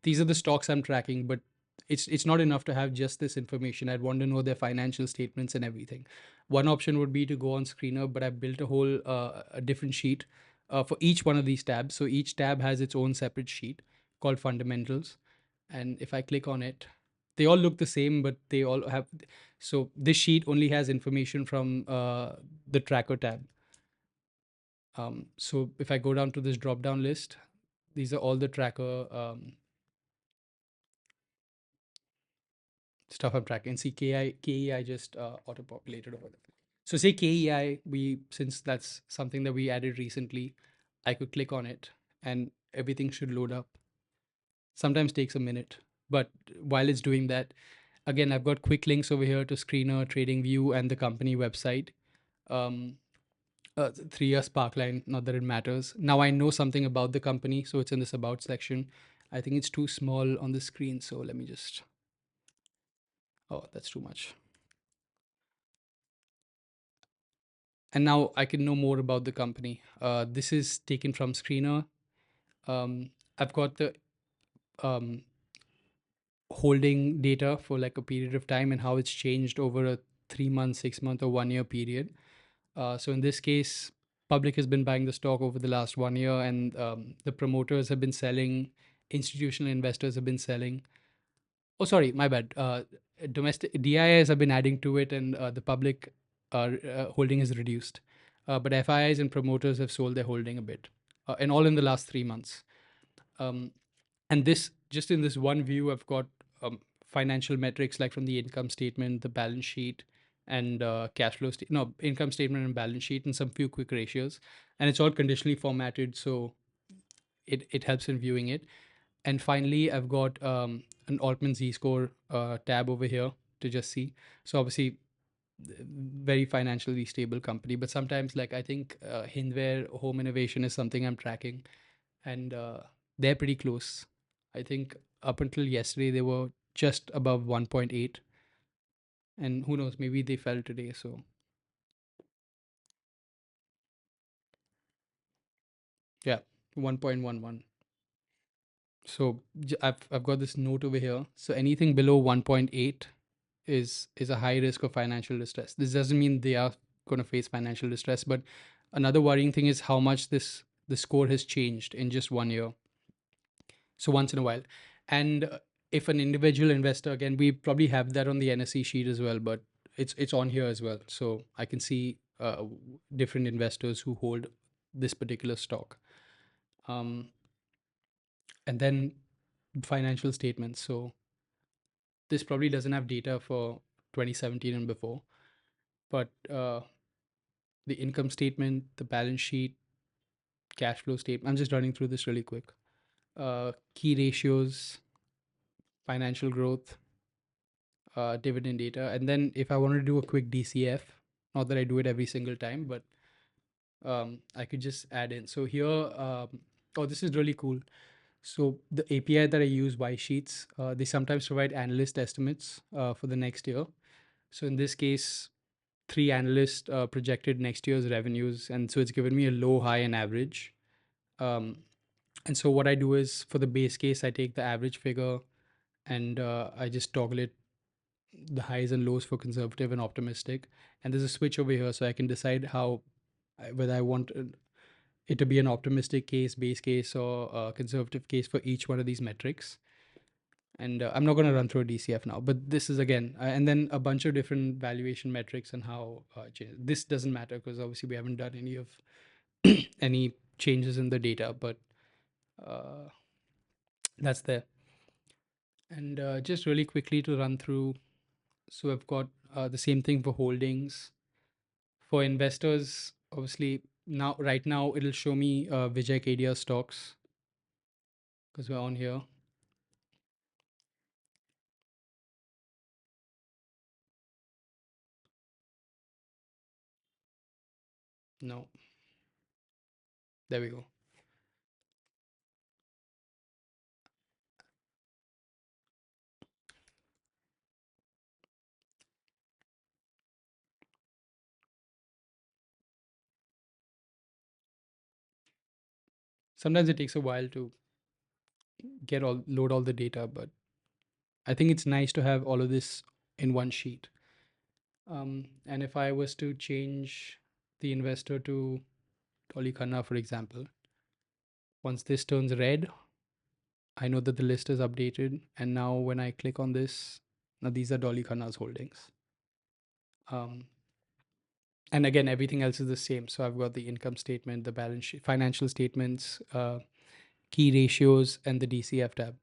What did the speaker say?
these are the stocks I'm tracking, but it's not enough to have just this information. I'd want to know their financial statements and everything. One option would be to go on Screener, but I've built a whole a different sheet for each one of these tabs. So each tab has its own separate sheet called Fundamentals, and if I click on it, they all look the same, but they all have. So this sheet only has information from the tracker tab. So if I go down to this drop down list, these are all the tracker stuff I'm tracking. See KEI just auto populated over there. So say KEI, since that's something that we added recently, I could click on it and everything should load up. Sometimes takes a minute, but while it's doing that, again, I've got quick links over here to Screener, TradingView, and the company website. 3 year Sparkline, not that it matters. Now I know something about the company, so it's in this about section. I think it's too small on the screen, so let me just. Oh, that's too much. And now I can know more about the company. This is taken from Screener. I've got the um, holding data for like a period of time and how it's changed over a 3 month, 6 month, or 1 year period. So in this case, public has been buying the stock over the last 1 year, and the promoters have been selling, institutional investors have been selling. Oh, sorry, my bad. Domestic DIIs have been adding to it, and the public holding is reduced. But FIIs and promoters have sold their holding a bit, and all in the last 3 months. Um, and this, just in this one view, I've got financial metrics like from the income statement, the balance sheet, and cash flow. No, income statement and balance sheet, and some few quick ratios, and it's all conditionally formatted, so it helps in viewing it. And finally, I've got an Altman Z-score tab over here to just see. So obviously, very financially stable company. But sometimes, like I think Hindware Home Innovation is something I'm tracking, and they're pretty close. I think up until yesterday they were just above 1.8, and who knows, maybe they fell today. So yeah, 1.11. So I've got this note over here. So anything below 1.8 is a high risk of financial distress. This doesn't mean they are going to face financial distress, but another worrying thing is how much the score has changed in just 1 year. So once in a while, and if an individual investor, again, we probably have that on the NSE sheet as well, but it's on here as well, so I can see different investors who hold this particular stock, um, and then financial statements. So this probably doesn't have data for 2017 and before, but the income statement, the balance sheet, cash flow statement. I'm just running through this really quick. Key ratios, financial growth, dividend data, and then if I wanted to do a quick DCF, not that I do it every single time, but I could just add in. So here, oh, this is really cool. So the API that I use, Y Sheets, they sometimes provide analyst estimates for the next year. So in this case, 3 analysts projected next year's revenues, and so it's given me a low, high, and average. Um, and so what I do is for the base case, I take the average figure and I just toggle it, the highs and lows for conservative and optimistic. And there's a switch over here, so I can decide whether I want it to be an optimistic case, base case, or a conservative case for each one of these metrics. And I'm not going to run through a DCF now, but this is again, and then a bunch of different valuation metrics and how this doesn't matter because obviously we haven't done any of any changes in the data, but uh, that's there. And just really quickly to run through, so I've got the same thing for holdings. For investors, obviously, right now, it'll show me Vijay Kedia stocks because we're on here. No, there we go. Sometimes it takes a while to load all the data, but I think it's nice to have all of this in one sheet. And if I was to change the investor to Dolly Khanna, for example, once this turns red, I know that the list is updated. And now when I click on this, now these are Dolly Khanna's holdings. And again, everything else is the same. So I've got the income statement, the balance sheet, financial statements, key ratios, and the DCF tab.